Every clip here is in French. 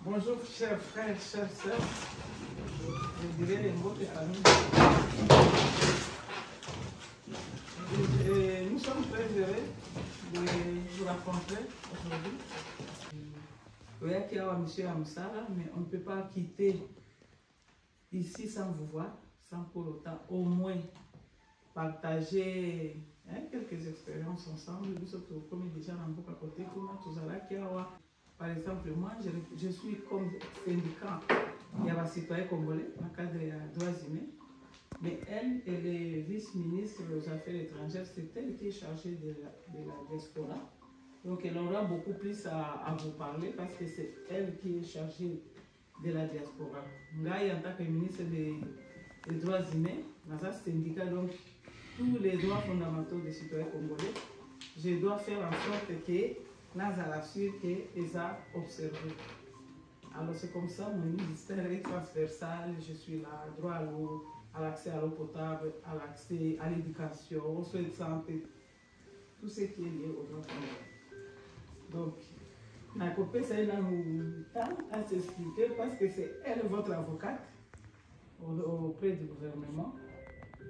Bonjour chers frères, chères sœurs, je dirais les mots de famille. Nous sommes très heureux de vous rencontrer aujourd'hui. Oui, il y a M. Amsara, mais on ne peut pas quitter ici sans vous voir, sans pour autant au moins partager quelques expériences ensemble. Nous sommes déjà dans beaucoup à côté. Par exemple, moi, je suis comme syndicat. Il y a un citoyen congolais, dans le cadre des droits humains. Mais elle est vice-ministre aux Affaires étrangères. C'est elle qui est chargée de la diaspora. Donc, elle aura beaucoup plus à vous parler parce que c'est elle qui est chargée de la diaspora. Moi, en tant que ministre des droits humains, dans un syndicat, donc, tous les droits fondamentaux des citoyens congolais, je dois faire en sorte que nous allons qu'ils ont observé. Alors c'est comme ça, mon ministère est transversal, je suis là, droit à l'eau, à l'accès à l'eau potable, à l'accès à l'éducation, aux soins de santé, tout ce qui est lié aux droits fondamentaux. Donc, ma copine, ça a eu temps à s'expliquer parce que c'est elle votre avocate auprès du gouvernement.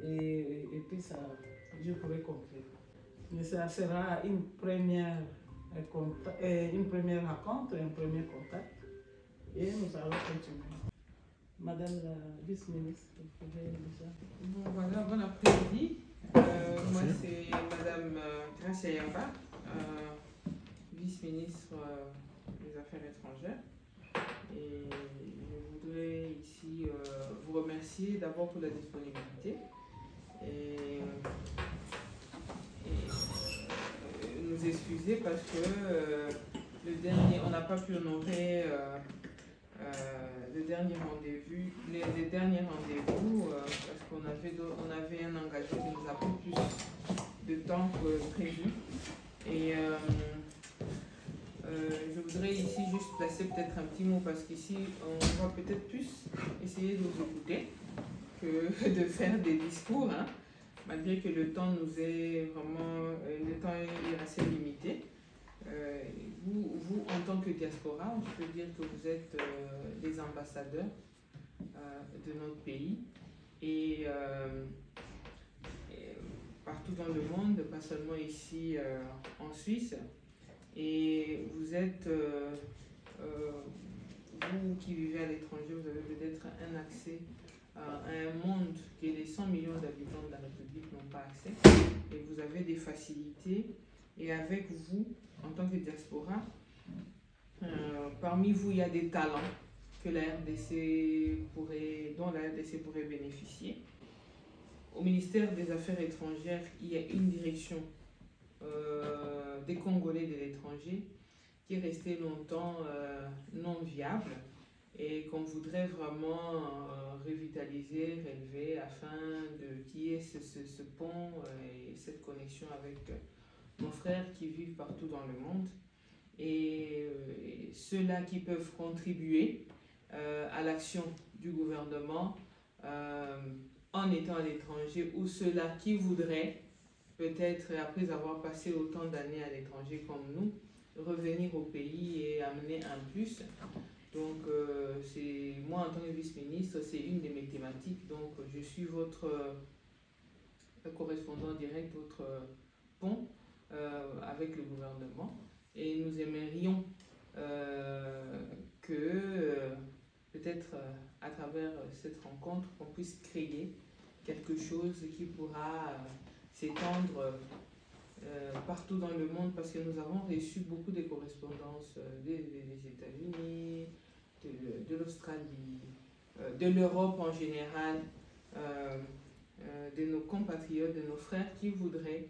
Et puis ça, je pourrais conclure. Mais ça sera une première rencontre, un premier contact. Et nous allons continuer. Madame la vice-ministre, vous pouvez déjà. Bon, voilà, bon après-midi. Moi, c'est Madame Gracia Yamba, vice-ministre des Affaires étrangères. Et je voudrais ici vous remercier d'abord pour la disponibilité. Et nous excuser parce que on n'a pas pu honorer le dernier rendez-vous, les derniers rendez-vous parce qu'on avait un engagement qui nous a pris plus de temps que prévu. Et je voudrais ici juste placer peut-être un petit mot parce qu'ici on va peut-être plus essayer de vous écouter que de faire des discours, hein, malgré que le temps nous est vraiment, le temps est assez limité. Vous, en tant que diaspora, je peux dire que vous êtes les ambassadeurs de notre pays et partout dans le monde, pas seulement ici en Suisse. Et vous êtes, vous qui vivez à l'étranger, vous avez peut-être un accès à un monde que les 100 millions d'habitants de la République n'ont pas accès. Et vous avez des facilités. Et avec vous, en tant que diaspora, parmi vous, il y a des talents que dont la RDC pourrait bénéficier. Au ministère des Affaires étrangères, il y a une direction des Congolais de l'étranger qui est restée longtemps non viable et qu'on voudrait vraiment revitaliser, relever afin qu'il y ait ce pont et cette connexion avec nos frères qui vivent partout dans le monde et ceux-là qui peuvent contribuer à l'action du gouvernement en étant à l'étranger ou ceux-là qui voudraient peut-être après avoir passé autant d'années à l'étranger comme nous, revenir au pays et amener un plus. Donc moi en tant que vice-ministre, c'est une de mes thématiques, donc je suis votre correspondant direct, votre pont avec le gouvernement et nous aimerions que peut-être à travers cette rencontre qu'on puisse créer quelque chose qui pourra s'étendre partout dans le monde parce que nous avons reçu beaucoup de correspondances des États-Unis, de l'Australie, de l'Europe en général, de nos compatriotes, de nos frères qui voudraient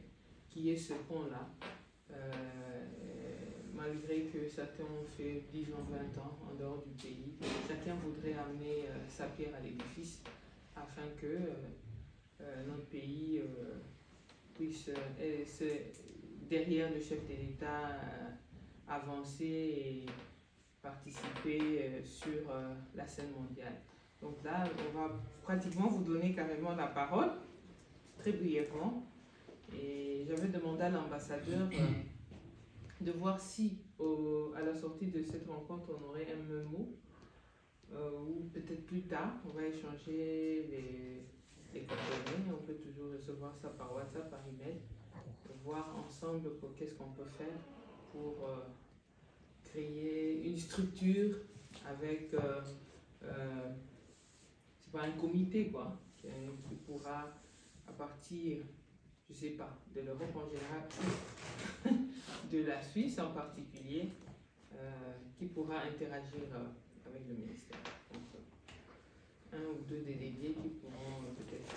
qu'il y ait ce pont-là, malgré que certains ont fait 10 ans, 20 ans en dehors du pays. Chacun voudrait amener sa pierre à l'édifice afin que notre pays puisse, derrière le chef de l'État, avancer et participer sur la scène mondiale. Donc là, on va pratiquement vous donner carrément la parole, très brièvement. Et j'avais demandé à l'ambassadeur de voir si à la sortie de cette rencontre on aurait un même mot ou peut-être plus tard on va échanger les coordonnées. On peut toujours recevoir ça par WhatsApp, par email, voir ensemble qu'est-ce qu'on peut faire pour créer une structure avec c'est pas un comité quoi qui pourra à partir, je sais pas, de l'Europe en général, de la Suisse en particulier, qui pourra interagir avec le ministère. Donc, un ou deux délégués qui pourront peut-être...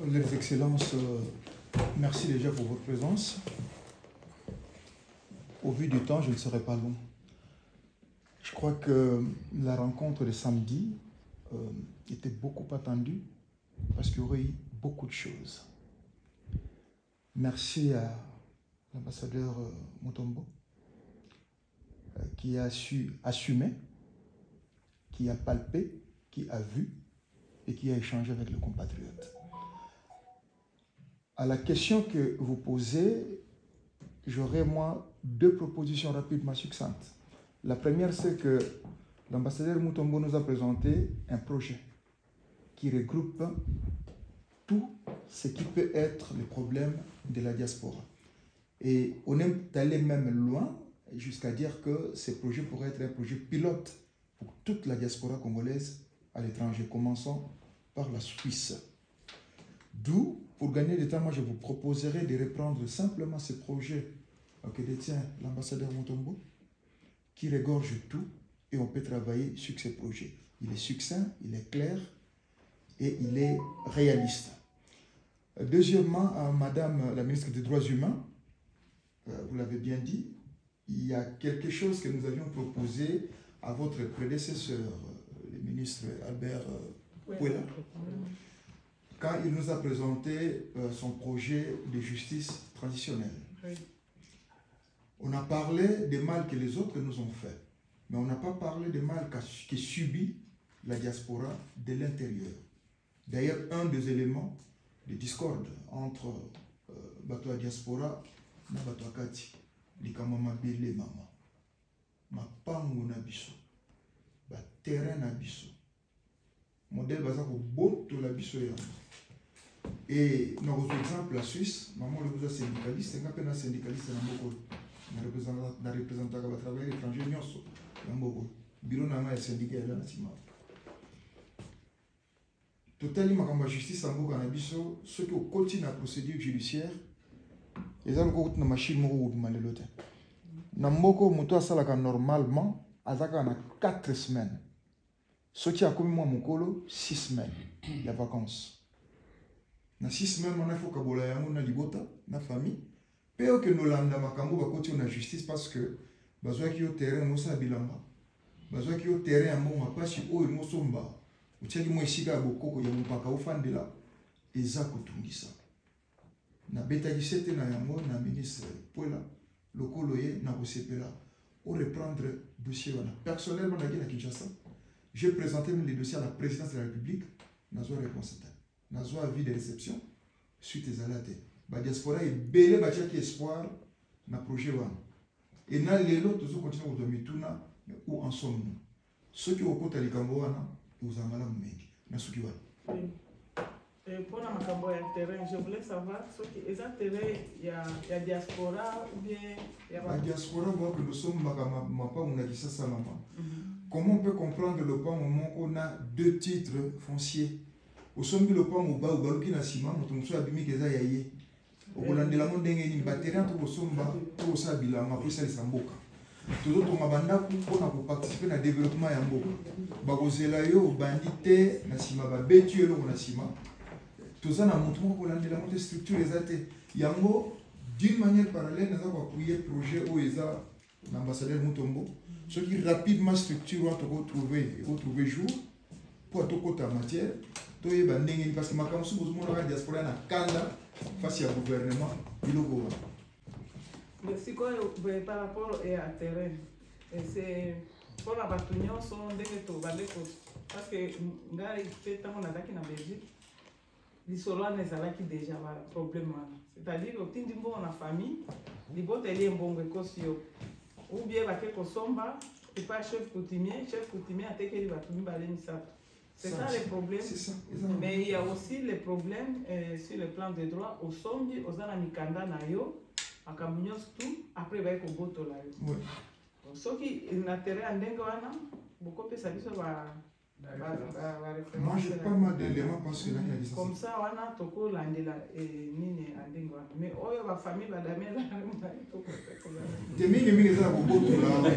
Les Excellences, merci déjà pour votre présence. Au vu du temps, je ne serai pas long. Je crois que la rencontre de samedi était beaucoup attendue parce qu'il y aurait eu beaucoup de choses. Merci à l'ambassadeur Mutombo qui a su assumer, qui a palpé, qui a vu et qui a échangé avec le compatriote. À la question que vous posez, j'aurais moi deux propositions rapidement succinctes. La première, c'est que l'ambassadeur Mutombo nous a présenté un projet qui regroupe tout ce qui peut être le problème de la diaspora. Et on est allé même loin jusqu'à dire que ce projet pourrait être un projet pilote pour toute la diaspora congolaise à l'étranger, commençant par la Suisse. D'où, pour gagner du temps, moi je vous proposerai de reprendre simplement ce projet que détient l'ambassadeur Mutombo, qui regorge tout, et on peut travailler sur ce projet. Il est succinct, il est clair et il est réaliste. Deuxièmement, à Madame la ministre des Droits humains, vous l'avez bien dit, il y a quelque chose que nous avions proposé à votre prédécesseur, le ministre Albert Pouella, quand il nous a présenté son projet de justice transitionnelle. Oui. On a parlé des mal que les autres nous ont fait, mais on n'a pas parlé des mal que subit la diaspora de l'intérieur. D'ailleurs, un des éléments de discorde entre la diaspora et la kati, likamama bele mama, mapango na biso, ba terrain na biso, modèle basé au bon de la biso. Et dans votre exemple, la Suisse, maman le vous a syndicaliste, c'est un syndicaliste na représentant de travail étranger nyonso yamboko bureau na ma syndicat là na sima totali makamba justice amboka na biso ceux qui continue la procédure judiciaire les gens qui na machine moko malelo te na mboko moto asalaka normalement azaka na 4 semaines ceux qui a commis moi mokolo 6 semaines il y a vacances na 6 semaines on a faut kabola yango na libota na famille. Peo que nous l'avons makambo ba côté na justice parce que bazwa ki au terrain mosa bilamba bazwa ki au terrain mo mapasi o mosomba utiaki mo isika bokoko ya mpaka ofandela eza kotungisa na beta 17 na yango na ministre Pouella lokolo ye na kosepela au reprendre dossier wana personnellement na Kinshasa j'ai présenté les dossiers à la présidence de la République nazwa réponse nazwa avis de réception suite ezalate la diaspora est belle, qui espoir dans le projet. Et dans les autres, nous continuons à mettre où en sommes-nous. Ceux qui ont compté les Cambouana, nous en allons mettre. Et pour la terrain, je voulais savoir ce qui est terrain, il y a diaspora ou bien la diaspora, que nous sommes on a dit ça maman. Comment on peut comprendre le moment qu'on a deux titres fonciers? Au sommet le point où bas ou balouki na ciment, on soit abîmé que ça y aille. Au Kolandela Mondenge ni batterie tout somba tout ça bilama pour ça les samboka. Tout autres mabanda pour participer à développement ya mboka. Bakozela yo bandité na ciment ba betu yo na ciment. Tout ça na montrement Kolandela monte structure les até. Yango d'une manière parallèle nous avons appuyé projet où eza l'ambassadeur Mutombo. Ce qui rapidement structure va retrouver jour pour tout côté matière. Tout est bandé parce que ma campagne sous besoin de diaspora na kanda face au gouvernement il le voit. Mais si quoi par rapport à terrain, c'est pour la bataillon sont des métaux parce que gars il fait tant on a qui na Belgique lisolo wana ezalaki déjà problème wana, c'est-à-dire otindi mbongo na famille liboteli mbongo ekosi yo, ou bien bake kosomba epa chef coutumier atekeli bato mibale misato. C'est ça le problème. Mais il y a aussi le problème sur le plan des droits au sombi, aux mikanda na yo, à Kamunios tout, après il va être au boto là. Ce qui est intérêt à Ndengoana, beaucoup de services va. Moi j'ai pas mal d'éléments parce que là il y a des comme ça, on a toko landela et nini à Ndengoana. Mais oh, la famille va d'amener là. Des mingi ça au boto là.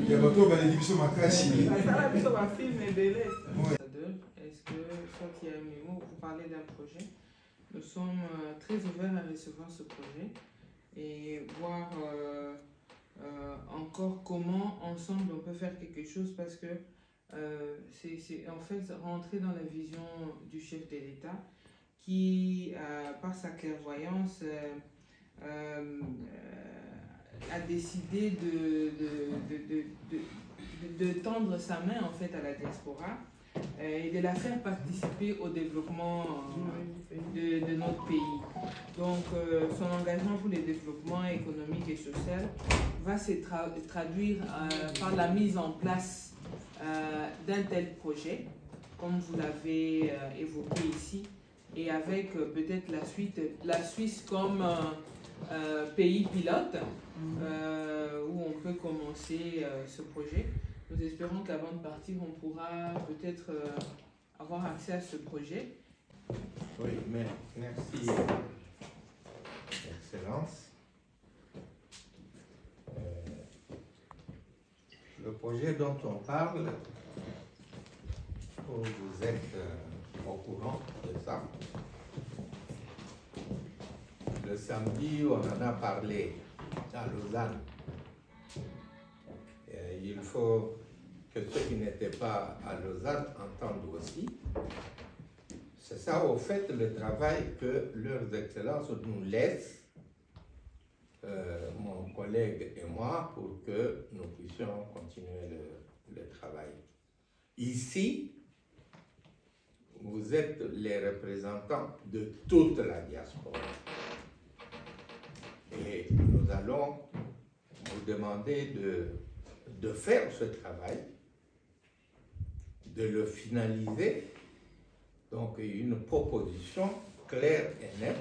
Il y a d'autres va les divisions makashi. Ça la biso va film et belé. Est-ce que, soit il y a un mémo, vous parlez d'un projet, nous sommes très ouverts à recevoir ce projet et voir encore comment ensemble on peut faire quelque chose parce que c'est en fait rentrer dans la vision du chef de l'État qui, par sa clairvoyance, a décidé de tendre sa main en fait à la diaspora et de la faire participer au développement de notre pays. Donc son engagement pour le développement économique et social va se traduire par la mise en place d'un tel projet, comme vous l'avez évoqué ici, et avec peut-être la Suisse comme pays pilote où on peut commencer ce projet. Nous espérons qu'avant de partir, on pourra peut-être avoir accès à ce projet. Oui, mais merci, Excellence. Le projet dont on parle, vous êtes au courant de ça. Le samedi, on en a parlé à Lausanne. Il faut que ceux qui n'étaient pas à Lausanne entendent aussi. C'est ça, au fait, le travail que leurs excellences nous laissent, mon collègue et moi, pour que nous puissions continuer le travail. Ici, vous êtes les représentants de toute la diaspora. Et nous allons vous demander de faire ce travail, de le finaliser. Donc une proposition claire et nette,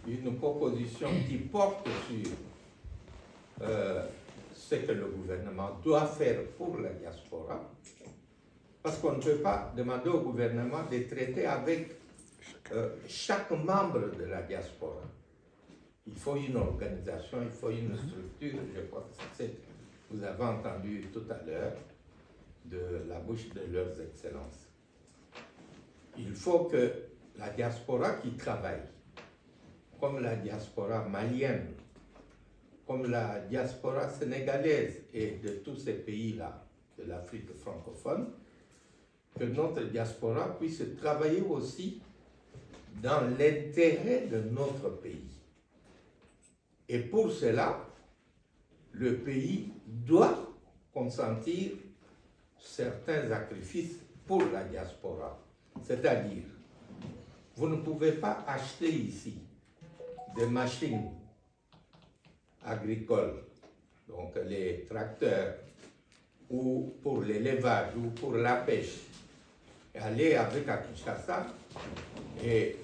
une proposition qui porte sur ce que le gouvernement doit faire pour la diaspora, parce qu'on ne peut pas demander au gouvernement de traiter avec chaque membre de la diaspora. Il faut une organisation, il faut une structure. Je crois que c'est ce que vous avez entendu tout à l'heure de la bouche de leurs excellences. Il faut que la diaspora qui travaille, comme la diaspora malienne, comme la diaspora sénégalaise et de tous ces pays-là, de l'Afrique francophone, que notre diaspora puisse travailler aussi dans l'intérêt de notre pays. Et pour cela, le pays doit consentir certains sacrifices pour la diaspora. C'est-à-dire, vous ne pouvez pas acheter ici des machines agricoles, donc les tracteurs, ou pour l'élevage, ou pour la pêche, et aller avec à Kinshasa et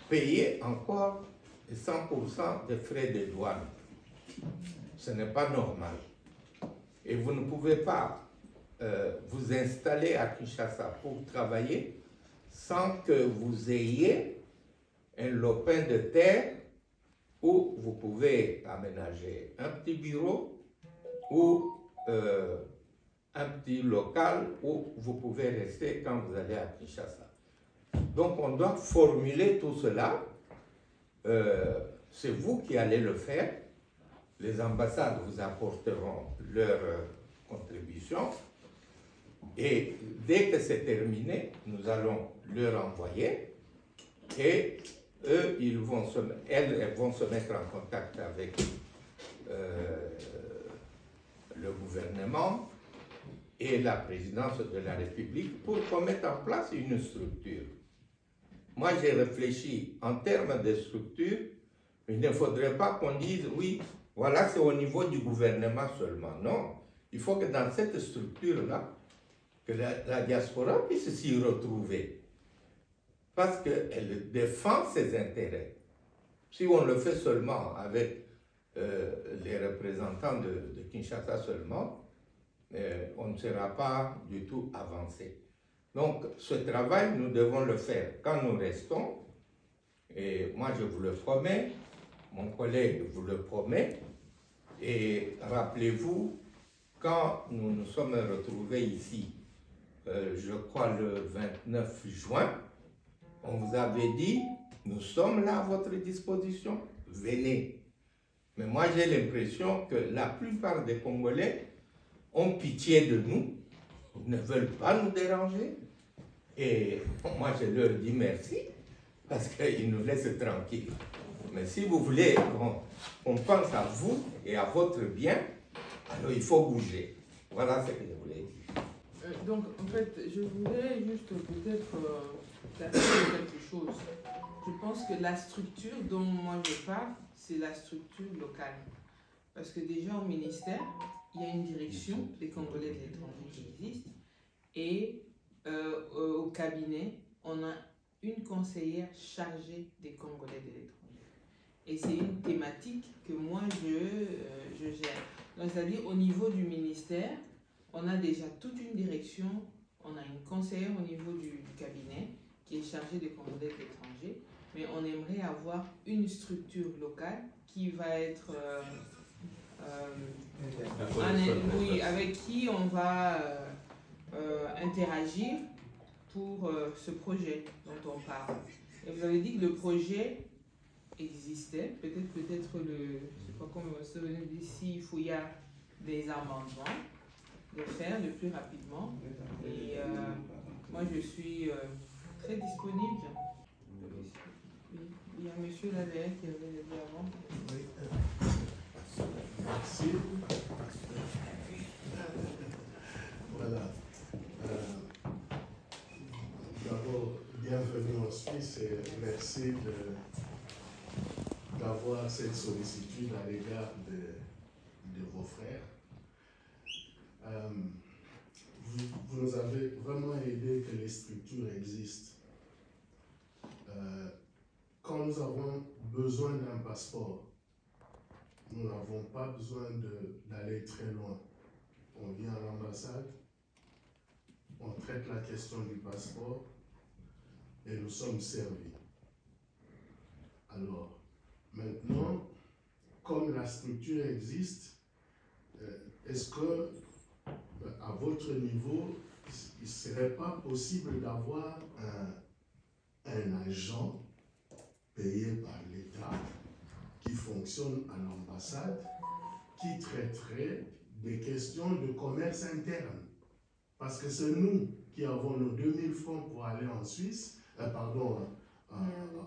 payer encore 100% des frais de douane. Ce n'est pas normal. Et vous ne pouvez pas vous installer à Kinshasa pour travailler sans que vous ayez un lopin de terre où vous pouvez aménager un petit bureau ou un petit local où vous pouvez rester quand vous allez à Kinshasa. Donc on doit formuler tout cela. C'est vous qui allez le faire. Les ambassades vous apporteront leur contribution. Et dès que c'est terminé, nous allons leur envoyer. Et eux, elles vont se mettre en contact avec le gouvernement et la présidence de la République pour qu'on mette en place une structure. moi j'ai réfléchi en termes de structure. Il ne faudrait pas qu'on dise, oui, voilà, c'est au niveau du gouvernement seulement. Non, il faut que dans cette structure-là, que la diaspora puisse s'y retrouver. Parce qu'elle défend ses intérêts. Si on le fait seulement avec les représentants de Kinshasa seulement, on ne sera pas du tout avancé. Donc, ce travail, nous devons le faire quand nous restons. Et moi, je vous le promets, mon collègue vous le promet. Et rappelez-vous, quand nous nous sommes retrouvés ici, je crois le 29 juin, on vous avait dit, nous sommes là à votre disposition, venez. Mais moi, j'ai l'impression que la plupart des Congolais ont pitié de nous, ne veulent pas nous déranger. Et moi, je leur dis merci, parce qu'ils nous laissent tranquilles. Mais si vous voulez qu'on pense à vous et à votre bien, alors il faut bouger. Voilà ce que je voulais dire. Donc, en fait, je voulais juste peut-être clarifier quelque chose. Je pense que la structure dont moi je parle, c'est la structure locale. Parce que déjà au ministère, il y a une direction des Congolais de l'étranger qui existe. Et au cabinet, on a une conseillère chargée des Congolais de l'étranger. Et c'est une thématique que moi je gère. Donc, c'est-à-dire au niveau du ministère, on a déjà toute une direction, on a une conseillère au niveau du cabinet qui est chargée des Congolais de l'étranger, mais on aimerait avoir une structure locale qui va être oui, avec qui on va interagir pour ce projet dont on parle. Et vous avez dit que le projet existait, peut-être le, je ne sais pas comment se dit, s'il faut y a des amendements, de faire le plus rapidement. Et moi je suis très disponible. Il y a un monsieur là derrière qui avait dit avant. Merci. Voilà. D'abord, bienvenue en Suisse et merci d'avoir cette sollicitude à l'égard de vos frères. Vous nous avez vraiment aidé que les structures existent. Quand nous avons besoin d'un passeport, nous n'avons pas besoin d'aller très loin. On vient à l'ambassade, on traite la question du passeport et nous sommes servis. Alors, maintenant, comme la structure existe, est-ce que, à votre niveau, il ne serait pas possible d'avoir un agent payé par l'État qui fonctionne à l'ambassade, qui traiterait des questions de commerce interne? Parce que c'est nous qui avons nos 2000 francs pour aller en Suisse,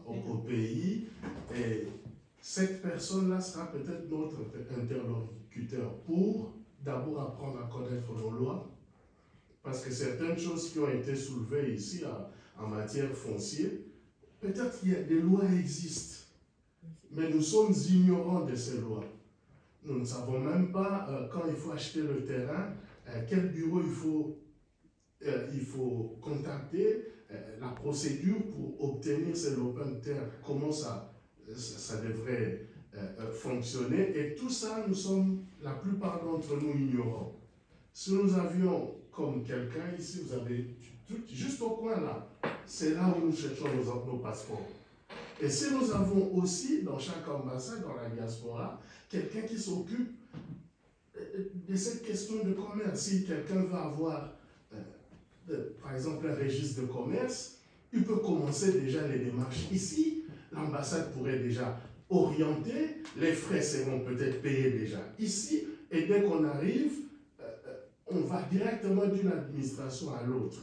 au pays, et cette personne-là sera peut-être notre interlocuteur pour d'abord apprendre à connaître nos lois, parce que certaines choses qui ont été soulevées ici en matière foncière, peut-être qu'il y a des lois existent, mais nous sommes ignorants de ces lois. Nous ne savons même pas quand il faut acheter le terrain, quel bureau il faut contacter, la procédure pour obtenir ces lopins de terre, comment ça devrait fonctionner. Et tout ça, nous sommes, la plupart d'entre nous, ignorants. Si nous avions comme quelqu'un ici, vous avez juste au coin là, c'est là où nous cherchons nos passeports. Et si nous avons aussi, dans chaque ambassade, dans la diaspora, quelqu'un qui s'occupe de cette question de commerce. Si quelqu'un veut avoir, par exemple, un registre de commerce, il peut commencer déjà les démarches ici. L'ambassade pourrait déjà orienter, les frais seront peut-être payés déjà ici, et dès qu'on arrive, on va directement d'une administration à l'autre.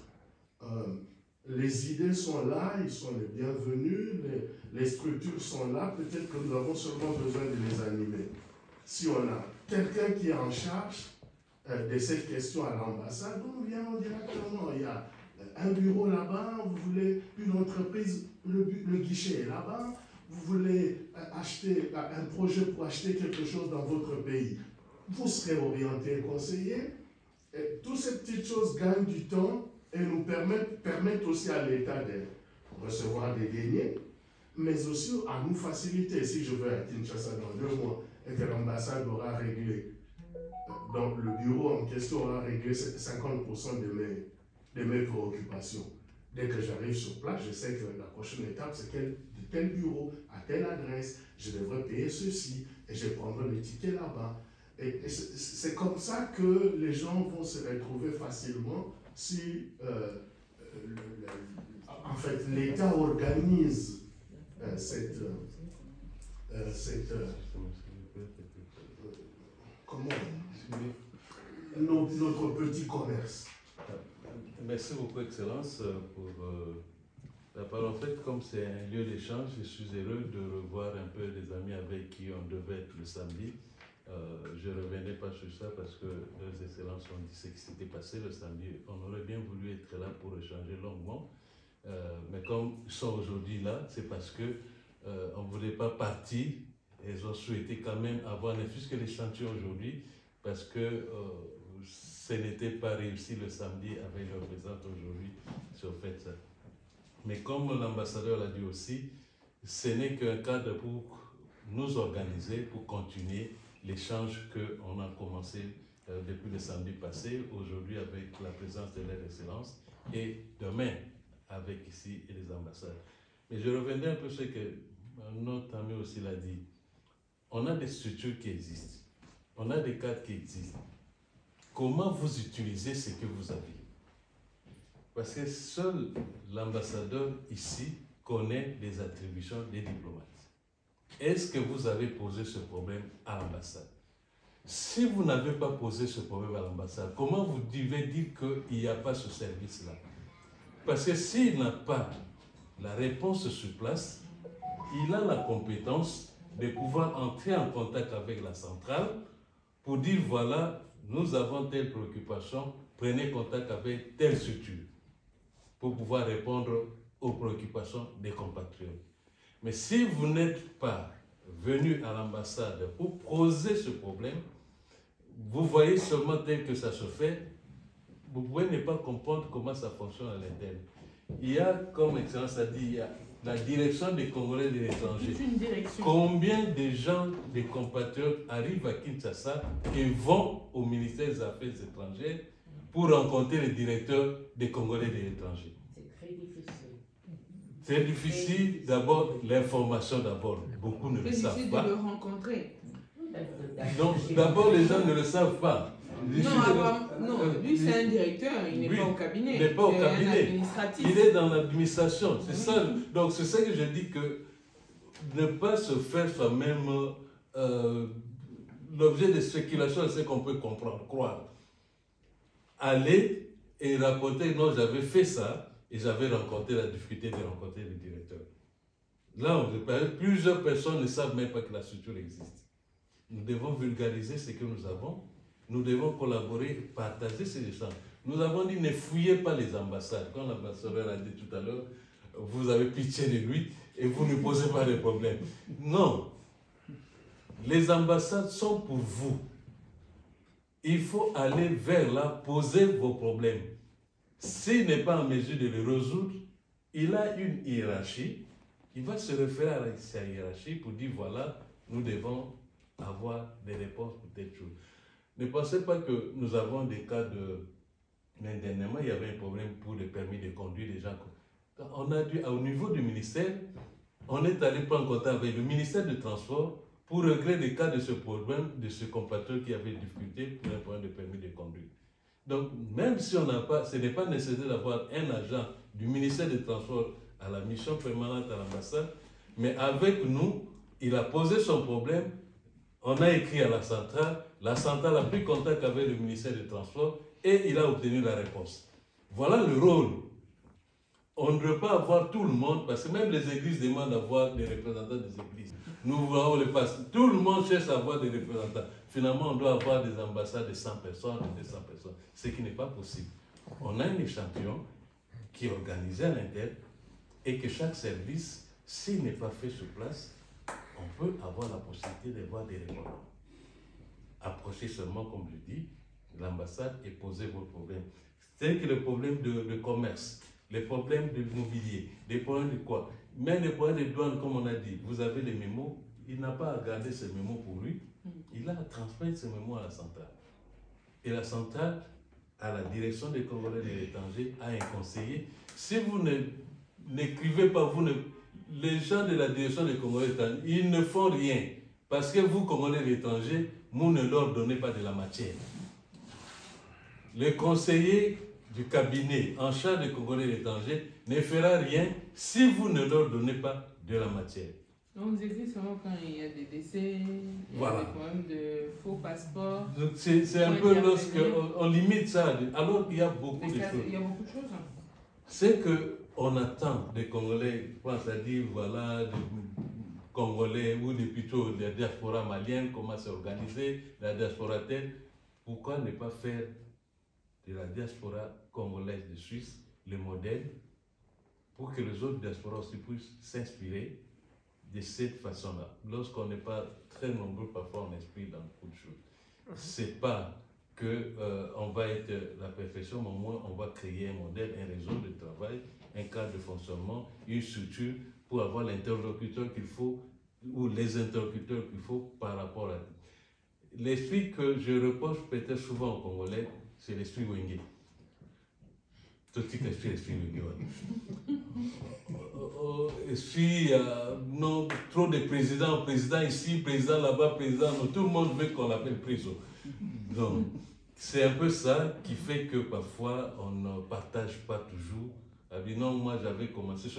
Les idées sont là, ils sont les bienvenus, les structures sont là, peut-être que nous avons seulement besoin de les animer. Si on a quelqu'un qui est en charge de cette question à l'ambassade, nous viendrons directement. Il y a un bureau là-bas, vous voulez une entreprise, le guichet est là-bas, vous voulez acheter un projet pour acheter quelque chose dans votre pays. Vous serez orienté et conseillé. Et toutes ces petites choses gagnent du temps et nous permettent aussi à l'État de recevoir des deniers, mais aussi à nous faciliter. Si je vais à Kinshasa dans 2 mois et que l'ambassade aura réglé, donc le bureau en question aura réglé 50% de mes préoccupations. Dès que j'arrive sur place, je sais que la prochaine étape, c'est de tel bureau, à telle adresse, je devrais payer ceci, et je prendrai le ticket là-bas. Et c'est comme ça que les gens vont se retrouver facilement si, en fait, l'État organise notre petit commerce. Merci beaucoup, Excellence, pour la parole. En fait, comme c'est un lieu d'échange, je suis heureux de revoir un peu des amis avec qui on devait être le samedi. Je ne reviendrai pas sur ça parce que leurs excellences ont dit ce qui s'était passé le samedi. On aurait bien voulu être là pour échanger longuement. Mais comme ils sont aujourd'hui là, c'est parce qu'on ne voulait pas partir. Ils ont souhaité quand même avoir, ne fût-ce que l'échantillon aujourd'hui, parce que ce n'était pas réussi le samedi avec leur présence aujourd'hui sur fait ça. Mais comme l'ambassadeur l'a dit aussi, ce n'est qu'un cadre pour nous organiser, pour continuer l'échange qu'on a commencé depuis le samedi passé, aujourd'hui avec la présence de leur excellence et demain avec ici et les ambassades. Mais je reviendrai un peu sur ce que notre ami aussi l'a dit. On a des structures qui existent, on a des cadres qui existent. Comment vous utilisez ce que vous avez? Parce que seul l'ambassadeur ici connaît les attributions des diplomates. Est-ce que vous avez posé ce problème à l'ambassade? Si vous n'avez pas posé ce problème à l'ambassade, comment vous devez dire qu'il n'y a pas ce service-là? Parce que s'il n'a pas la réponse sur place, il a la compétence de pouvoir entrer en contact avec la centrale pour dire voilà, nous avons telle préoccupation, prenez contact avec telle structure pour pouvoir répondre aux préoccupations des compatriotes. Mais si vous n'êtes pas venu à l'ambassade pour poser ce problème, vous voyez seulement tel que ça se fait, vous pouvez ne pas comprendre comment ça fonctionne à l'interne. Il y a, comme Excellence a dit, il y a la direction des Congolais de l'étranger. C'est une direction. Combien de gens, des compatriotes arrivent à Kinshasa et vont au ministère des Affaires étrangères pour rencontrer le directeur des Congolais de l'étranger? C'est très difficile. C'est difficile, d'abord, l'information d'abord. Beaucoup ne le savent C'est difficile pas. de le rencontrer. Donc, d'abord, les gens ne le savent pas. Non, lui c'est un directeur, il n'est pas au cabinet. Il n'est pas au cabinet. Un administratif. Il est dans l'administration. C'est ça. Donc, c'est ça que je dis que ne pas se faire soi-même l'objet de spéculation, c'est ce qu'on peut comprendre, croire. Aller et raconter, non, j'avais fait ça et j'avais rencontré la difficulté de rencontrer le directeur. Là, plusieurs personnes ne savent même pas que la structure existe. Nous devons vulgariser ce que nous avons. Nous devons collaborer, partager ces échanges. Nous avons dit ne fouillez pas les ambassades. Quand l'ambassadeur a dit tout à l'heure, vous avez pitié de lui et vous ne posez pas de problème. Non. Les ambassades sont pour vous. Il faut aller vers là, poser vos problèmes. S'il n'est pas en mesure de les résoudre, il a une hiérarchie. Il va se référer à sa hiérarchie pour dire voilà, nous devons avoir des réponses pour telle chose. Ne pensez pas que nous avons des cas de... Mais dernièrement, il y avait un problème pour le permis de conduire des gens. On a dû, au niveau du ministère, on est allé prendre contact avec le ministère du Transport pour régler les cas de ce problème, de ce compatriote qui avait des difficultés pour un problème de permis de conduire. Donc, même si on n'a pas, ce n'est pas nécessaire d'avoir un agent du ministère du Transport à la mission permanente à l'ambassade, mais avec nous, il a posé son problème, on a écrit à la centrale a pris contact avec le ministère des Transports et il a obtenu la réponse. Voilà le rôle. On ne peut pas avoir tout le monde, parce que même les églises demandent d'avoir des représentants des églises. Nous voulons les passer. Tout le monde cherche à avoir des représentants. Finalement, on doit avoir des ambassades de 100 personnes, de 200 personnes, ce qui n'est pas possible. On a un échantillon, qui est organisé à l'interne et que chaque service, s'il n'est pas fait sur place, on peut avoir la possibilité d'avoir des répondants. Approchez seulement, comme je dis, l'ambassade et posez vos problèmes. C'est que le problème de commerce, les problèmes de mobilier, les problèmes de quoi? Même les problèmes de douane, comme on a dit, vous avez les mémos, il n'a pas à garder ces mémos pour lui, il a à transmettre ces mémos à la centrale. Et la centrale, à la direction des Congolais de l'étranger, a un conseiller. Si vous n'écrivez pas, les gens de la direction des Congolais de l'étranger, ils ne font rien. Parce que vous, Congolais de l'étranger, vous ne leur donnez pas de la matière. Le conseiller du cabinet en charge des Congolais de l'étranger ne fera rien si vous ne leur donnez pas de la matière. On nous existe seulement quand il y a des décès, il y a des problèmes de faux passeports. C'est un peu lorsqu'on limite ça, alors qu'il y a beaucoup de choses. Il y a beaucoup de choses. C'est qu'on attend des Congolais, c'est-à-dire, voilà, des Congolais ou plutôt la diaspora malienne, comment s'organiser, la diaspora telle. Pourquoi ne pas faire de la diaspora congolaise de Suisse le modèle pour que les autres diasporas aussi puissent s'inspirer de cette façon-là. Lorsqu'on n'est pas très nombreux, parfois on inspire dans beaucoup de choses. C'est pas qu'on va être la perfection, mais au moins on va créer un modèle, un réseau de travail, un cadre de fonctionnement, une structure pour avoir l'interlocuteur qu'il faut ou les interlocuteurs qu'il faut par rapport à l'esprit que je reproche peut-être souvent aux Congolais, c'est l'esprit Wenge. Tout ce qui est l'esprit Wenge. Esprit, non, trop de présidents ici, président là-bas, président, non, tout le monde veut qu'on l'appelle président. Donc, c'est un peu ça qui fait que parfois on ne partage pas toujours. Non, moi j'avais commencé,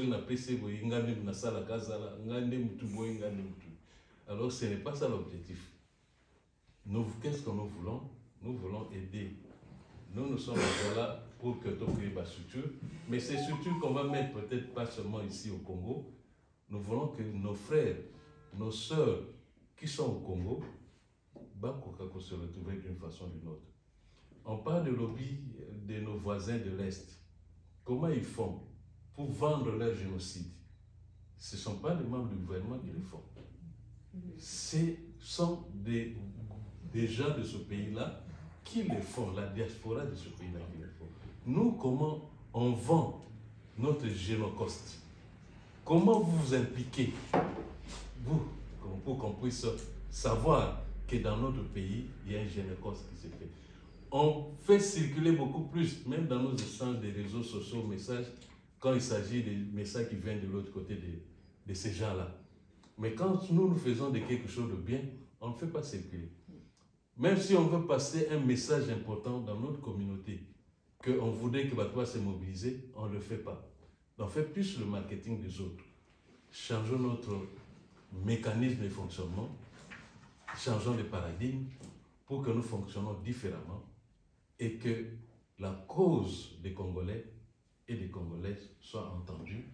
alors ce n'est pas ça l'objectif. Qu'est-ce que nous voulons? Nous voulons aider. Nous sommes là pour que tu crées ma structure, mais ces structures qu'on va mettre peut-être pas seulement ici au Congo, nous voulons que nos frères, nos sœurs qui sont au Congo, se retrouver d'une façon ou d'une autre. On parle de lobby de nos voisins de l'Est. Comment ils font pour vendre leur génocide? Ce ne sont pas les membres du gouvernement qui le font. Ce sont des gens de ce pays-là qui le font, la diaspora de ce pays-là qui le font. Nous, comment on vend notre génocoste? Comment vous vous impliquez, vous, pour qu'on puisse savoir que dans notre pays, il y a un génocoste qui se fait? On fait circuler beaucoup plus, même dans nos échanges des réseaux sociaux, messages, quand il s'agit des messages qui viennent de l'autre côté de ces gens-là. Mais quand nous faisons de quelque chose de bien, on ne fait pas circuler. Même si on veut passer un message important dans notre communauté, qu'on voudrait que Batois se mobilise, on ne le fait pas. On fait plus le marketing des autres. Changeons notre mécanisme de fonctionnement, changeons les paradigmes pour que nous fonctionnons différemment et que la cause des Congolais et des Congolaises soit entendue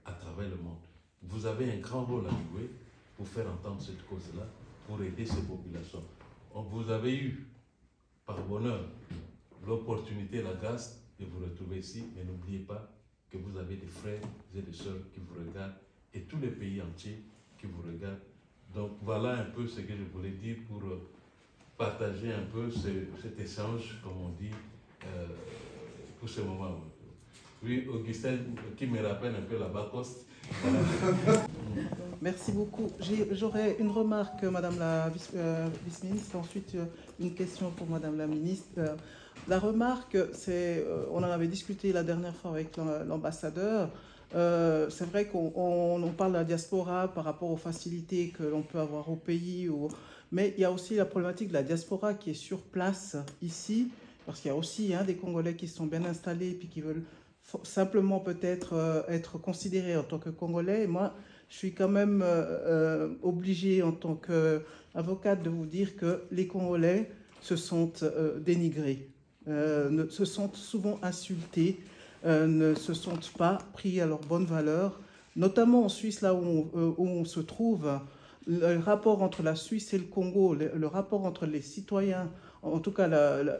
à travers le monde. Vous avez un grand rôle à jouer pour faire entendre cette cause-là, pour aider ces populations. Vous avez eu, par bonheur, l'opportunité, la grâce de vous retrouver ici, mais n'oubliez pas que vous avez des frères et des sœurs qui vous regardent et tous les pays entiers qui vous regardent. Donc voilà un peu ce que je voulais dire pour partager un peu cet échange, comme on dit, pour ce moment. Oui, Augustin, qui me rappelle un peu la Bacoste. Merci beaucoup. J'aurais une remarque, Madame la vice-ministre, ensuite une question pour Madame la ministre. La remarque, c'est, on en avait discuté la dernière fois avec l'ambassadeur. C'est vrai qu'on parle de la diaspora par rapport aux facilités que l'on peut avoir au pays, mais il y a aussi la problématique de la diaspora qui est sur place ici, parce qu'il y a aussi des Congolais qui sont bien installés et puis qui veulent simplement peut-être être considérés en tant que Congolais. Et moi, je suis quand même obligée en tant qu'avocate de vous dire que les Congolais se sentent dénigrés, se sentent souvent insultés, ne se sentent pas pris à leur bonne valeur, notamment en Suisse, là où on se trouve. Le rapport entre la Suisse et le Congo, le rapport entre les citoyens, en tout cas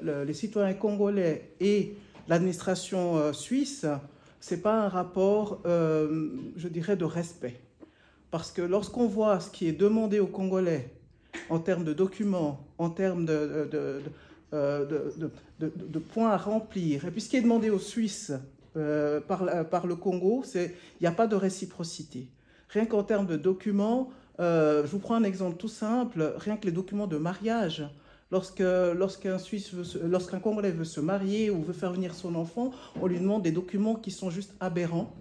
les citoyens congolais et l'administration suisse, ce n'est pas un rapport, je dirais, de respect. Parce que lorsqu'on voit ce qui est demandé aux Congolais en termes de documents, en termes de points à remplir, et puis ce qui est demandé aux Suisses par le Congo, il n'y a pas de réciprocité. Rien qu'en termes de documents, je vous prends un exemple tout simple, rien que les documents de mariage. Lorsqu'un Congolais veut se marier ou veut faire venir son enfant, on lui demande des documents qui sont juste aberrants.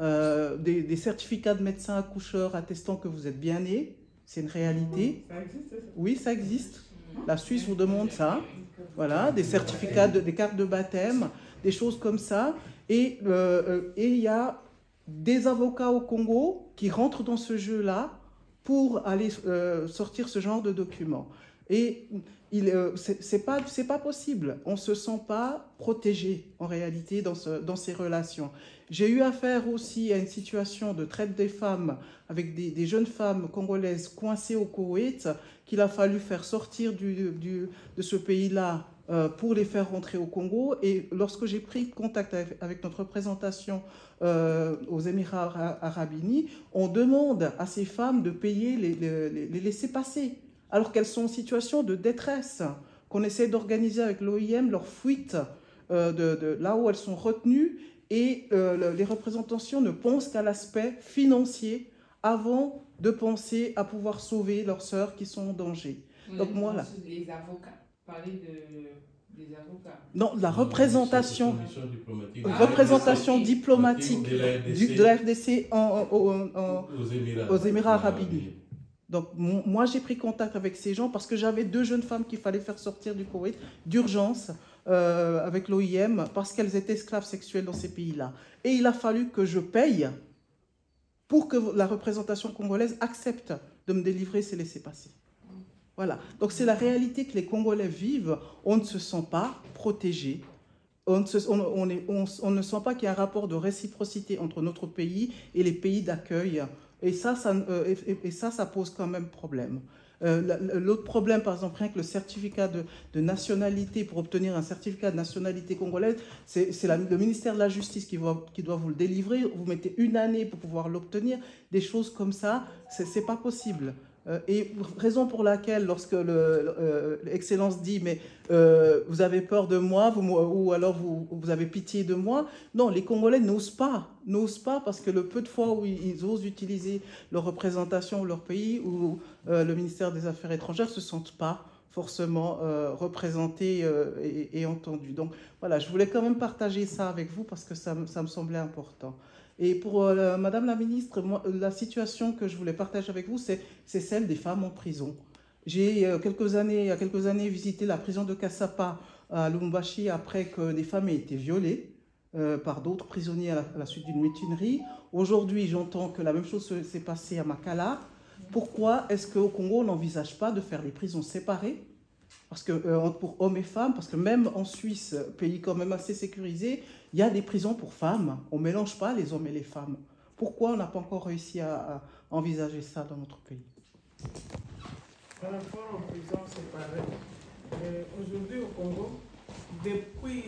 Des certificats de médecins accoucheurs attestant que vous êtes bien né, c'est une réalité. Ça existe, ça? Oui, ça existe. La Suisse vous demande ça. Voilà, des certificats, des cartes de baptême, des choses comme ça. Et il y a des avocats au Congo qui rentrent dans ce jeu-là pour aller sortir ce genre de documents. Et c'est pas possible. On ne se sent pas protégé en réalité dans ces relations. J'ai eu affaire aussi à une situation de traite des femmes avec des jeunes femmes congolaises coincées au Koweït qu'il a fallu faire sortir de ce pays-là pour les faire rentrer au Congo. Et lorsque j'ai pris contact avec notre représentation aux Émirats arabes unis, on demande à ces femmes de payer les laissez-passer, alors qu'elles sont en situation de détresse, qu'on essaie d'organiser avec l'OIM leur fuite de là où elles sont retenues, et les représentations ne pensent qu'à l'aspect financier avant de penser à pouvoir sauver leurs sœurs qui sont en danger. Donc moi là. Les avocats, parler des avocats. Non, la représentation diplomatique de la RDC aux Émirats arabes unis. Donc moi j'ai pris contact avec ces gens parce que j'avais 2 jeunes femmes qu'il fallait faire sortir du Koweït d'urgence avec l'OIM parce qu'elles étaient esclaves sexuelles dans ces pays-là. Et il a fallu que je paye pour que la représentation congolaise accepte de me délivrer ces laissez-passer. Voilà. Donc c'est la réalité que les Congolais vivent. On ne se sent pas protégé. On ne sent pas qu'il y a un rapport de réciprocité entre notre pays et les pays d'accueil. Et ça pose quand même problème. L'autre problème, par exemple, rien que le certificat de nationalité, pour obtenir un certificat de nationalité congolaise, c'est le ministère de la Justice qui doit vous le délivrer. Vous mettez 1 année pour pouvoir l'obtenir. Des choses comme ça, c'est pas possible. Et raison pour laquelle, lorsque l'Excellence dit « mais vous avez peur de moi » ou alors vous avez pitié de moi, non, les Congolais n'osent pas parce que le peu de fois où ils osent utiliser leur représentation, leur pays ou le ministère des Affaires étrangères ne se sentent pas forcément représentés et entendus. Donc voilà, je voulais quand même partager ça avec vous parce que ça me semblait important. Et pour Madame la Ministre, moi, la situation que je voulais partager avec vous, c'est celle des femmes en prison. J'ai, il y a quelques années, visité la prison de Kassapa à Lubumbashi après que des femmes aient été violées par d'autres prisonniers à la suite d'une mutinerie. Aujourd'hui, j'entends que la même chose s'est passée à Makala. Pourquoi est-ce qu'au Congo, on n'envisage pas de faire des prisons séparées? Parce que pour hommes et femmes, parce que même en Suisse, pays quand même assez sécurisé, il y a des prisons pour femmes. On ne mélange pas les hommes et les femmes. Pourquoi on n'a pas encore réussi à envisager ça dans notre pays? Par rapport aux prisons séparées, aujourd'hui au Congo, depuis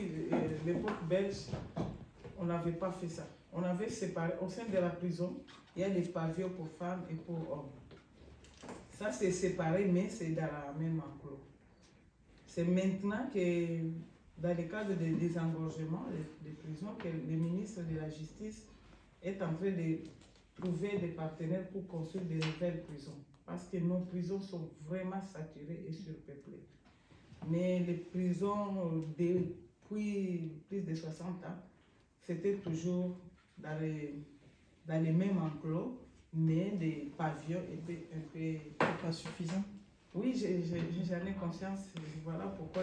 l'époque belge, on n'avait pas fait ça. On avait séparé, au sein de la prison, il y a des pavillons pour femmes et pour hommes. Ça c'est séparé, mais c'est dans la même enclos. C'est maintenant que, dans le cadre des désengorgements des prisons, que le ministre de la Justice est en train de trouver des partenaires pour construire de nouvelles prisons. Parce que nos prisons sont vraiment saturées et surpeuplées. Mais les prisons, depuis plus de 60 ans, c'était toujours dans les mêmes enclos, mais des pavillons étaient un peu pas suffisants. Oui, j'en ai conscience. Voilà pourquoi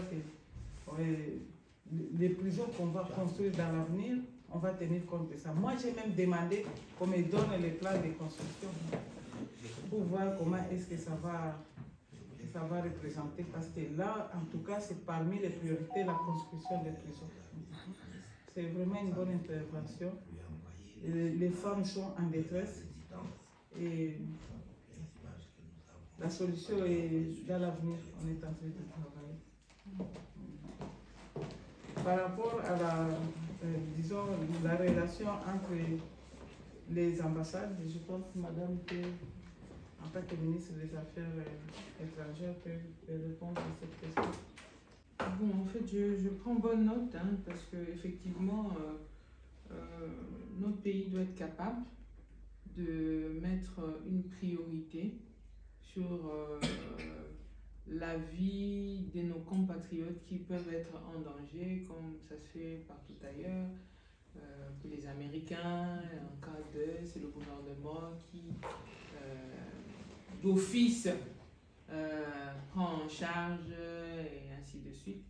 les prisons qu'on va construire dans l'avenir, on va tenir compte de ça. Moi, j'ai même demandé qu'on me donne les plans de construction pour voir comment est-ce que ça va représenter. Parce que là, en tout cas, c'est parmi les priorités la construction des prisons. C'est vraiment une bonne intervention. Les femmes sont en détresse et la solution est dans l'avenir, on est en train de travailler. Par rapport à disons, la relation entre les ambassades. Je pense que Madame peut, en tant que ministre des Affaires étrangères, peut répondre à cette question. Bon, en fait, je prends bonne note, hein, parce qu'effectivement, notre pays doit être capable de mettre une priorité sur la vie de nos compatriotes qui peuvent être en danger, comme ça se fait partout ailleurs, que les Américains, en cas de, c'est le gouvernement qui, d'office, prend en charge et ainsi de suite.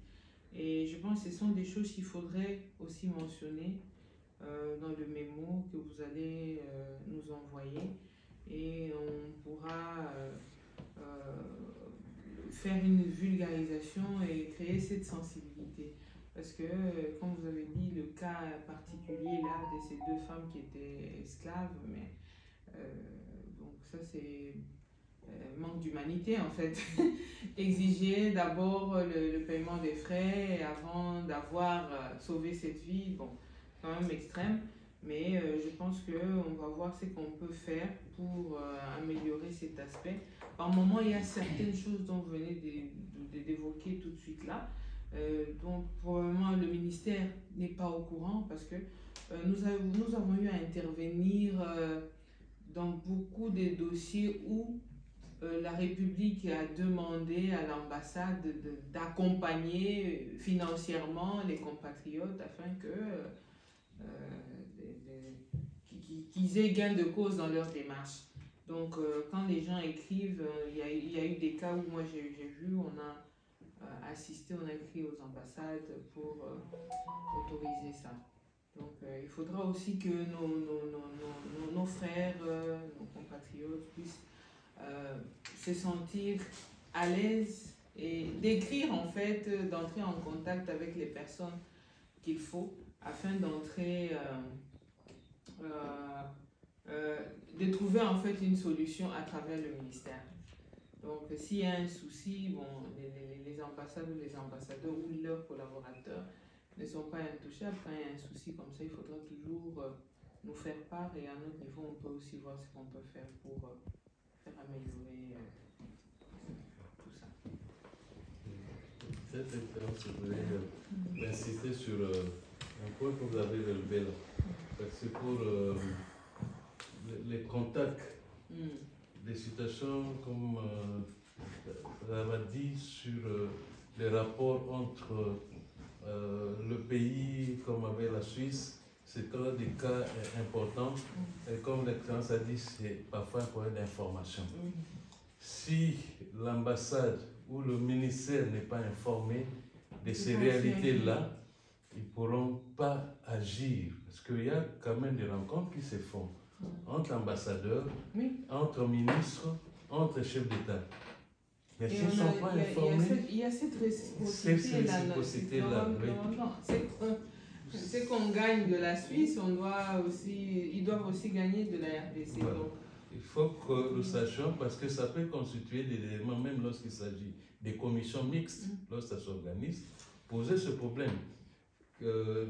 Et je pense que ce sont des choses qu'il faudrait aussi mentionner dans le mémo que vous allez nous envoyer, et on pourra faire une vulgarisation et créer cette sensibilité. Parce que, comme vous avez dit, le cas particulier là de ces deux femmes qui étaient esclaves, mais donc ça c'est manque d'humanité en fait. Exiger d'abord le paiement des frais avant d'avoir sauvé cette vie, bon, quand même extrême, mais je pense qu'on va voir ce qu'on peut faire pour améliorer cet aspect. Par moment, il y a certaines choses dont vous venez d'évoquer tout de suite là, dont probablement le ministère n'est pas au courant, parce que nous avons eu à intervenir dans beaucoup de dossiers où la République a demandé à l'ambassade d'accompagner financièrement les compatriotes afin qu'ils aient gain de cause dans leur démarche. Donc, quand les gens écrivent, il y a eu des cas où moi j'ai vu, on a assisté, on a écrit aux ambassades pour autoriser ça. Donc, il faudra aussi que nos frères, nos compatriotes puissent se sentir à l'aise et d'écrire en fait, d'entrer en contact avec les personnes qu'il faut afin d'entrer, de trouver en fait une solution à travers le ministère. Donc s'il y a un souci, bon, les ambassades ou les ambassadeurs ou leurs collaborateurs ne sont pas intouchables. Quand il y a un souci comme ça, il faudra toujours nous faire part, et à notre niveau, on peut aussi voir ce qu'on peut faire pour faire améliorer tout ça. Cette expérience, je voulais insister sur un point que vous avez relevé là. C'est pour les contacts, des situations comme vous avez dit sur les rapports entre le pays comme avec la Suisse. C'est quand des cas importants, et comme l'expérience a dit, c'est parfois un problème d'information. Si l'ambassade ou le ministère n'est pas informé de ces réalités-là, ils ne pourront pas agir. Parce qu'il y a quand même des rencontres qui se font entre ambassadeurs, entre ministres, entre chefs d'État. Mais s'ils ne sont pas informés, il y a cette réciprocité-là. C'est qu'on gagne de la Suisse, ils doivent aussi gagner de la RDC. Voilà. Donc. Il faut que nous sachions, parce que ça peut constituer des éléments, même lorsqu'il s'agit des commissions mixtes, lorsque ça s'organise, poser ce problème.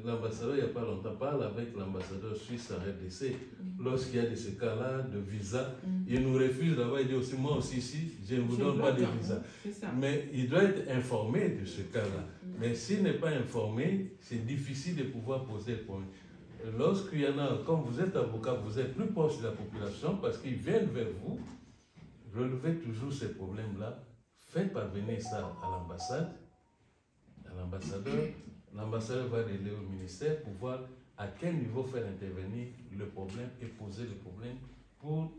L'ambassadeur, il n'y a pas longtemps, parle avec l'ambassadeur suisse à RDC. Lorsqu'il y a de ces cas-là, de visa, il nous refuse d'avoir dit aussi, moi aussi ici, je ne vous donne pas de visa. Mais il doit être informé de ce cas-là. Mais s'il n'est pas informé, c'est difficile de pouvoir poser le problème. Lorsqu'il y en a, comme vous êtes avocat, vous êtes plus proche de la population parce qu'ils viennent vers vous, relevez toujours ces problèmes-là, faites parvenir ça à l'ambassade, à l'ambassadeur. L'ambassadeur va relayer au ministère pour voir à quel niveau faire intervenir le problème et poser le problème pour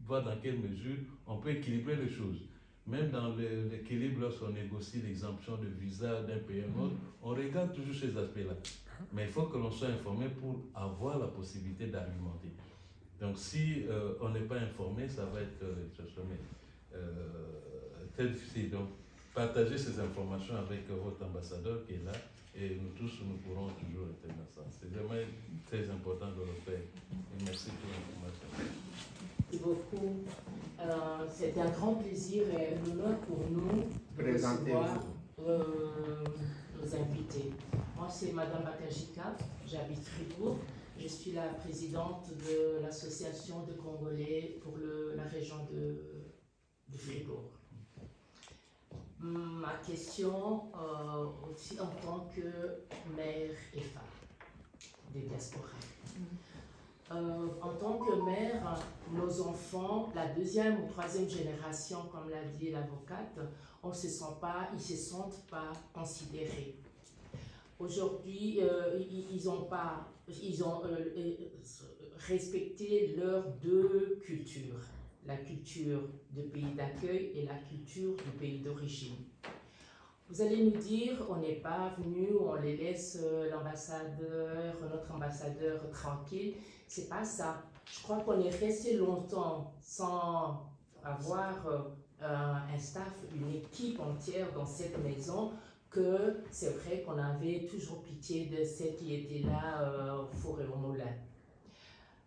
voir dans quelle mesure on peut équilibrer les choses. Même dans l'équilibre, lorsqu'on négocie l'exemption de visa d'un pays à un autre, on regarde toujours ces aspects-là. Mais il faut que l'on soit informé pour avoir la possibilité d'argumenter. Donc si on n'est pas informé, ça va être très difficile. Donc partagez ces informations avec votre ambassadeur qui est là, et nous tous, nous pourrons toujours être dans ça. C'est vraiment très important de le faire. Et merci pour l'information. Merci beaucoup. C'est un grand plaisir et un honneur pour nous de recevoir invités. Moi, c'est Madame Bakajika, j'habite Fribourg. Je suis la présidente de l'association de Congolais pour la région de Fribourg. Ma question aussi en tant que mère et femme des diasporas. En tant que mère, nos enfants, la deuxième ou troisième génération, comme l'a dit l'avocate, ils se sentent pas considérés. Aujourd'hui, ils ont respecté leurs deux cultures, la culture du pays d'accueil et la culture du pays d'origine. Vous allez nous dire, on n'est pas venu, on les laisse notre ambassadeur tranquille. C'est pas ça. Je crois qu'on est resté longtemps sans avoir un staff, une équipe entière dans cette maison, que c'est vrai qu'on avait toujours pitié de ceux qui étaient là au four et au moulin.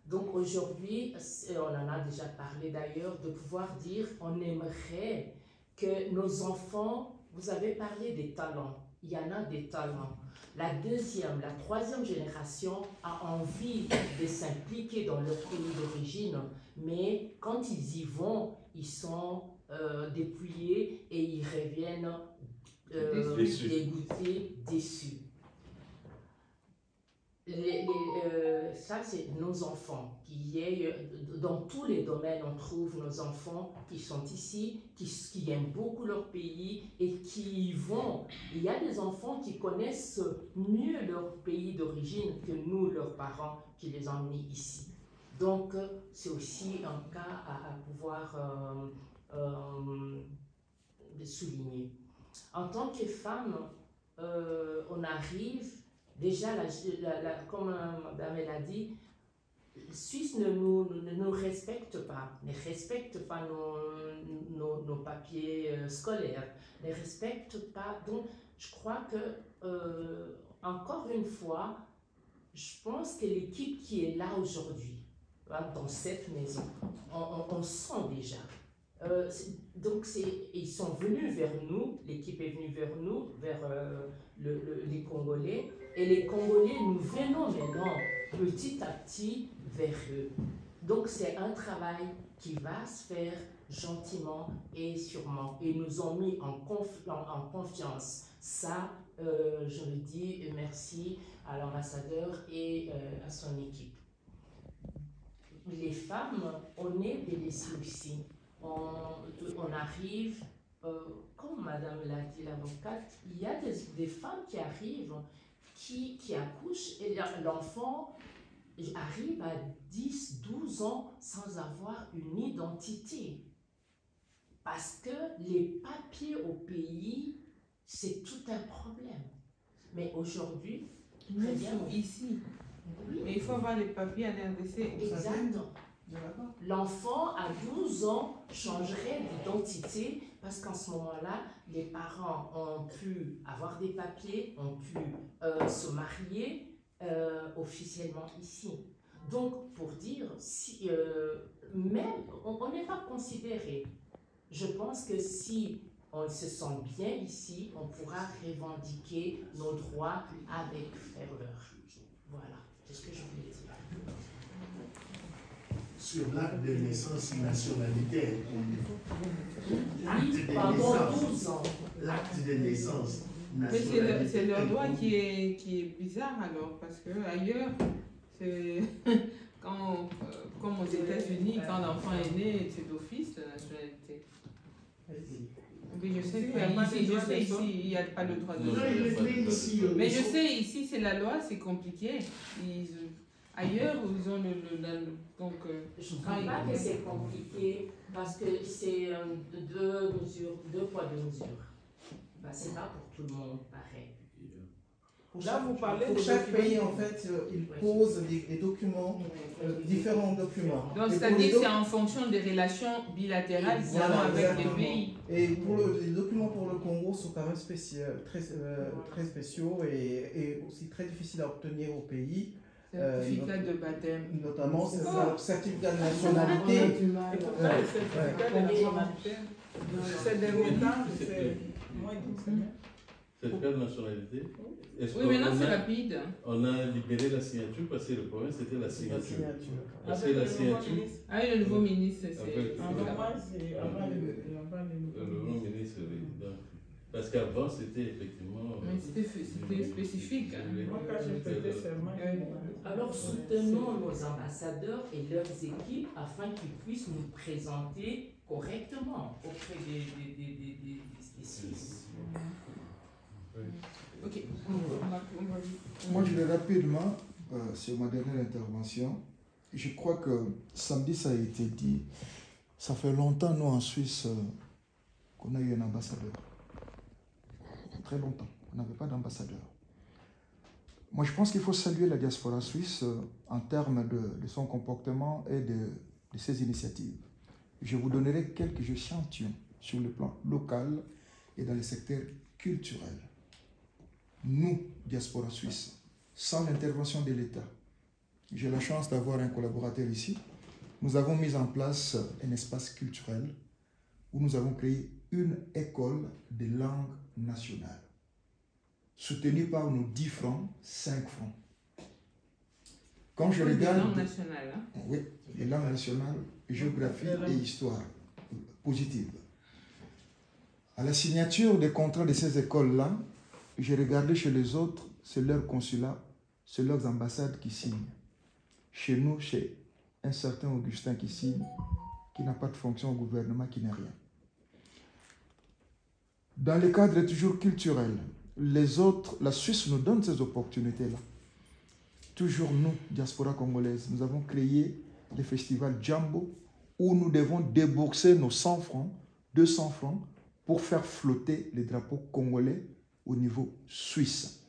Donc aujourd'hui, on en a déjà parlé d'ailleurs, de pouvoir dire, on aimerait que nos enfants, vous avez parlé des talents, il y en a des talents. La deuxième, la troisième génération a envie de s'impliquer dans leur pays d'origine, mais quand ils y vont, ils sont dépouillés et ils reviennent dégoûtés, déçus. Ça, c'est nos enfants. Dans tous les domaines, on trouve nos enfants qui sont ici, qui aiment beaucoup leur pays et qui y vont. Il y a des enfants qui connaissent mieux leur pays d'origine que nous, leurs parents, qui les ont mis ici. Donc, c'est aussi un cas à pouvoir souligner. En tant que femme, on arrive... Déjà, comme Madame l'a dit, les Suisses ne nous respectent pas, ne respectent pas nos papiers scolaires, ne respectent pas. Donc, je crois que, encore une fois, je pense que l'équipe qui est là aujourd'hui, dans cette maison, on sent déjà. Donc, ils sont venus vers nous, l'équipe est venue vers nous, vers les Congolais, et les Congolais, nous venons maintenant petit à petit vers eux. Donc, c'est un travail qui va se faire gentiment et sûrement. Et nous ont mis en confiance. Ça, je le dis merci à l'ambassadeur et à son équipe. Les femmes, on est délaissées aussi. On arrive, comme Madame l'a dit, l'avocate, il y a des femmes qui arrivent, qui accouchent, et l'enfant arrive à 10, 12 ans sans avoir une identité. Parce que les papiers au pays, c'est tout un problème. Mais aujourd'hui, très bien. Ici. Oui. Mais il faut avoir les papiers à l'RDC. Exactement. L'enfant à 12 ans changerait d'identité parce qu'en ce moment-là, les parents ont pu avoir des papiers, ont pu se marier officiellement ici. Donc, pour dire, si, même on n'est pas considéré. Je pense que si on se sent bien ici, on pourra revendiquer nos droits avec ferveur. Voilà, c'est ce que je voulais dire. Sur l'acte de naissance nationalité. Oui, pendant 12 ans. L'acte de naissance nationalité. Mais c'est leur loi qui est bizarre alors, parce que ailleurs, c'est comme aux États-Unis, quand l'enfant est né, c'est d'office la nationalité. Oui, je sais ici, il n'y a pas le droit de vote. Mais je sais, ici, c'est la loi, c'est compliqué. Ailleurs, ils ont donc... Je ne crois pas que c'est compliqué, parce que c'est deux poids, deux mesures. Ben, c'est pas pour tout le monde pareil. Là, vous parlez pour chaque pays, en fait, il pose des documents, différents documents. Donc, c'est-à-dire que c'est en fonction des relations bilatérales qu'ils ont avec les pays. Et pour les documents pour le Congo sont quand même très spéciaux et aussi très difficiles à obtenir au pays. Certificat de baptême. Notamment, c'est un certificat de nationalité. Et pourquoi le certificat de nationalité, c'est des montants, c'est moins d'une semaine. Certificat de nationalité. Oui, maintenant c'est rapide. On a libéré la signature parce que le problème c'était la signature. Parce que Avec la le signature. nouveau ministre. Ah oui, le nouveau ministre, c'est. Moi, c'est avant le Le nouveau ministre, oui. Donc, parce qu'avant c'était effectivement. Mais c'était spécifique. Hein. Moi, quand j'ai prêté serment, Alors soutenons nos ambassadeurs et leurs équipes afin qu'ils puissent nous présenter correctement auprès des Suisses. Ok. Moi, je vais rapidement sur ma dernière intervention. Je crois que samedi, ça a été dit. Ça fait longtemps, nous, en Suisse, qu'on a eu un ambassadeur. Très longtemps. On n'avait pas d'ambassadeur. Moi, je pense qu'il faut saluer la diaspora suisse en termes de son comportement et de ses initiatives. Je vous donnerai quelques échantillons sur le plan local et dans le secteur culturel. Nous, diaspora suisse, sans l'intervention de l'État, j'ai la chance d'avoir un collaborateur ici, nous avons mis en place un espace culturel où nous avons créé une école de langue nationale, soutenue par nos 10 francs, 5 francs. Quand je regarde... Les langues nationales. Hein? Oui, les langues nationales, géographie et histoire positive. À la signature des contrats de ces écoles-là, j'ai regardé chez les autres, c'est leur consulat, c'est leurs ambassades qui signent. Chez nous, c'est un certain Augustin qui signe, qui n'a pas de fonction au gouvernement, qui n'a rien. Dans le cadre toujours culturel, les autres, la Suisse nous donne ces opportunités-là. Toujours nous, diaspora congolaise, nous avons créé le festival Jambo, où nous devons débourser nos 100 francs, 200 francs, pour faire flotter les drapeaux congolais au niveau suisse.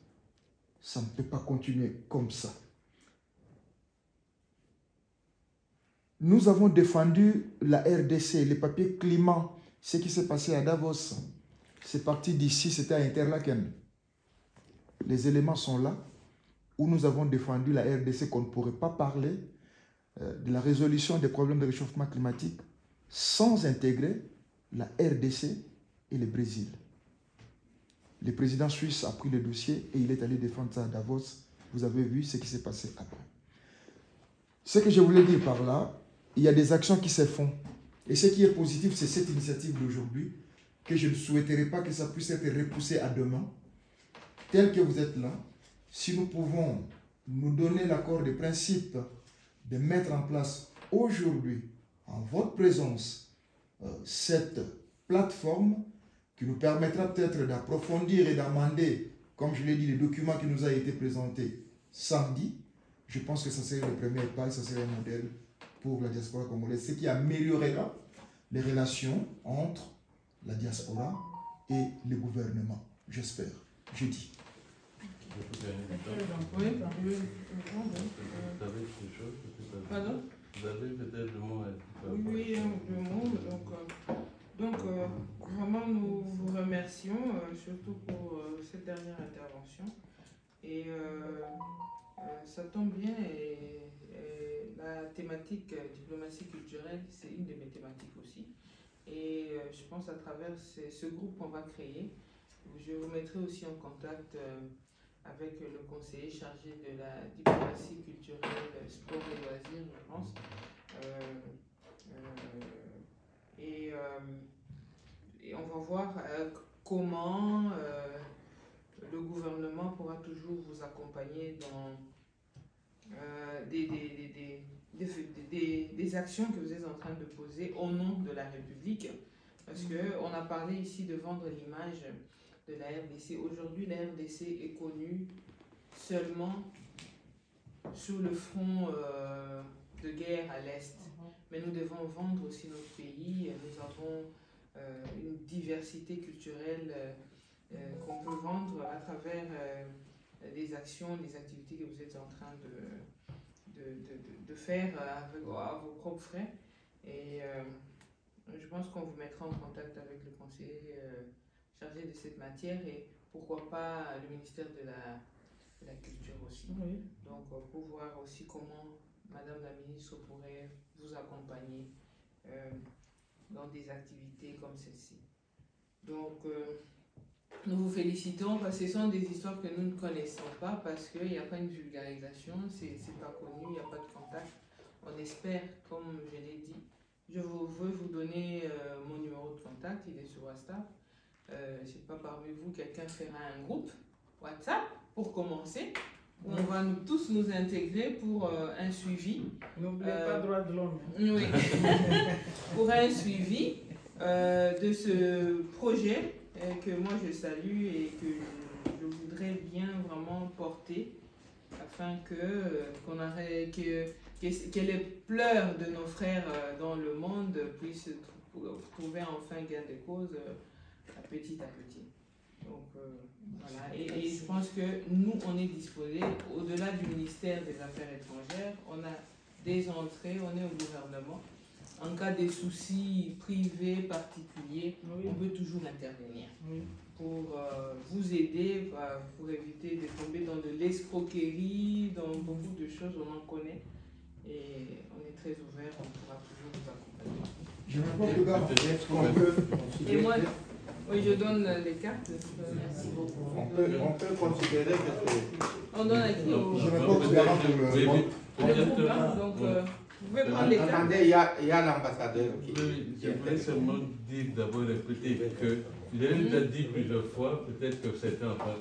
Ça ne peut pas continuer comme ça. Nous avons défendu la RDC, les papiers climat, ce qui s'est passé à Davos. C'est parti d'ici, c'était à Interlaken. Les éléments sont là, où nous avons défendu la RDC, qu'on ne pourrait pas parler de la résolution des problèmes de réchauffement climatique sans intégrer la RDC et le Brésil. Le président suisse a pris le dossier et il est allé défendre ça à Davos. Vous avez vu ce qui s'est passé après. Ce que je voulais dire par là, il y a des actions qui se font. Et ce qui est positif, c'est cette initiative d'aujourd'hui, que je ne souhaiterais pas que ça puisse être repoussé à demain. Tel que vous êtes là, si nous pouvons nous donner l'accord de principe de mettre en place aujourd'hui, en votre présence, cette plateforme qui nous permettra peut-être d'approfondir et d'amender, comme je l'ai dit, les documents qui nous ont été présentés samedi, je pense que ça serait le premier pas, ça serait un modèle pour la diaspora congolaise, ce qui améliorera les relations entre la diaspora et le gouvernement, j'espère, je dis. Pardon? Vous avez peut-être le mot à dire. Oui, le mot. Donc, vraiment, nous vous remercions, surtout pour cette dernière intervention. Et ça tombe bien, et la thématique diplomatie culturelle, c'est une de mes thématiques aussi. Et je pense à travers ce groupe qu'on va créer, je vous mettrai aussi en contact avec le conseiller chargé de la diplomatie culturelle, sport et loisirs, je pense. Et on va voir comment le gouvernement pourra toujours vous accompagner dans des actions que vous êtes en train de poser au nom de la République. Parce qu'on a parlé ici de vendre l'image de la RDC. Aujourd'hui, la RDC est connue seulement sur le front de guerre à l'Est. Mais nous devons vendre aussi notre pays. Nous avons une diversité culturelle qu'on peut vendre à travers des actions, des activités que vous êtes en train de faire à vos propres frais. Et je pense qu'on vous mettra en contact avec le conseiller chargé de cette matière et pourquoi pas le ministère de la Culture aussi. Oui. Donc pour voir aussi comment Madame la ministre pourrait vous accompagner dans des activités comme celle-ci. Donc nous vous félicitons parce que ce sont des histoires que nous ne connaissons pas parce qu'il n'y a pas une vulgarisation, c'est pas connu, il n'y a pas de contact. On espère, comme je l'ai dit, je veux vous donner mon numéro de contact, il est sur WhatsApp. Je ne sais pas, parmi vous, quelqu'un fera un groupe WhatsApp pour commencer. Où on va tous nous intégrer pour un suivi. N'oubliez pas droit de l'homme. Oui. Pour un suivi de ce projet que moi je salue et que je voudrais bien vraiment porter afin qu'on arrête que les pleurs de nos frères dans le monde puissent trouver enfin gain de cause petit à petit. Donc voilà, et je pense que nous on est disposés, au-delà du ministère des Affaires étrangères, on a des entrées, on est au gouvernement. En cas de soucis privés, particuliers, on peut toujours intervenir pour vous aider, pour éviter de tomber dans de l'escroquerie, dans beaucoup de choses, on en connaît. Et on est très ouvert, on pourra toujours vous accompagner. Je me porte peut-être qu'on peut. Et moi, oui, je donne les cartes. Merci beaucoup. On peut considérer que c'est... On donne à qui Je me porte garant pour le. le groupe, hein, donc vous pouvez prendre les cartes. Attendez, il y a l'ambassadeur qui... Je voulais seulement dire d'abord répéter que, je l'ai déjà dit plusieurs fois, peut-être que certains en parlent,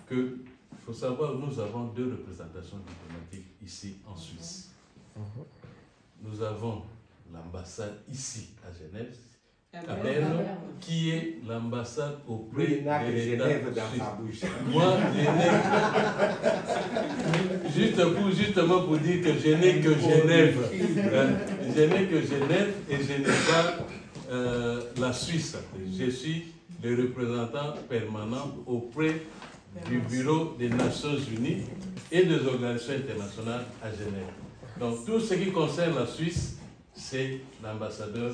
qu'il faut savoir, nous avons 2 représentations diplomatiques ici en Suisse. Nous avons l'ambassade ici à Genève, à Berne, qui est l'ambassade auprès Il n'a de que l'État Genève dans suisse. sa bouche. Moi, justement pour dire que je n'ai que Genève. Je n'ai que Genève et je n'ai pas la Suisse. Je suis le représentant permanent auprès du Bureau des Nations Unies et des organisations internationales à Genève. Donc tout ce qui concerne la Suisse, c'est l'ambassadeur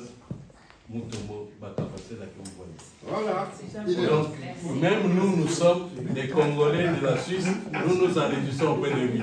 Mutombo Bakapa, c'est là que vous voyez. Voilà. Donc, même nous sommes des Congolais de la Suisse, nous nous enregistrons auprès de lui.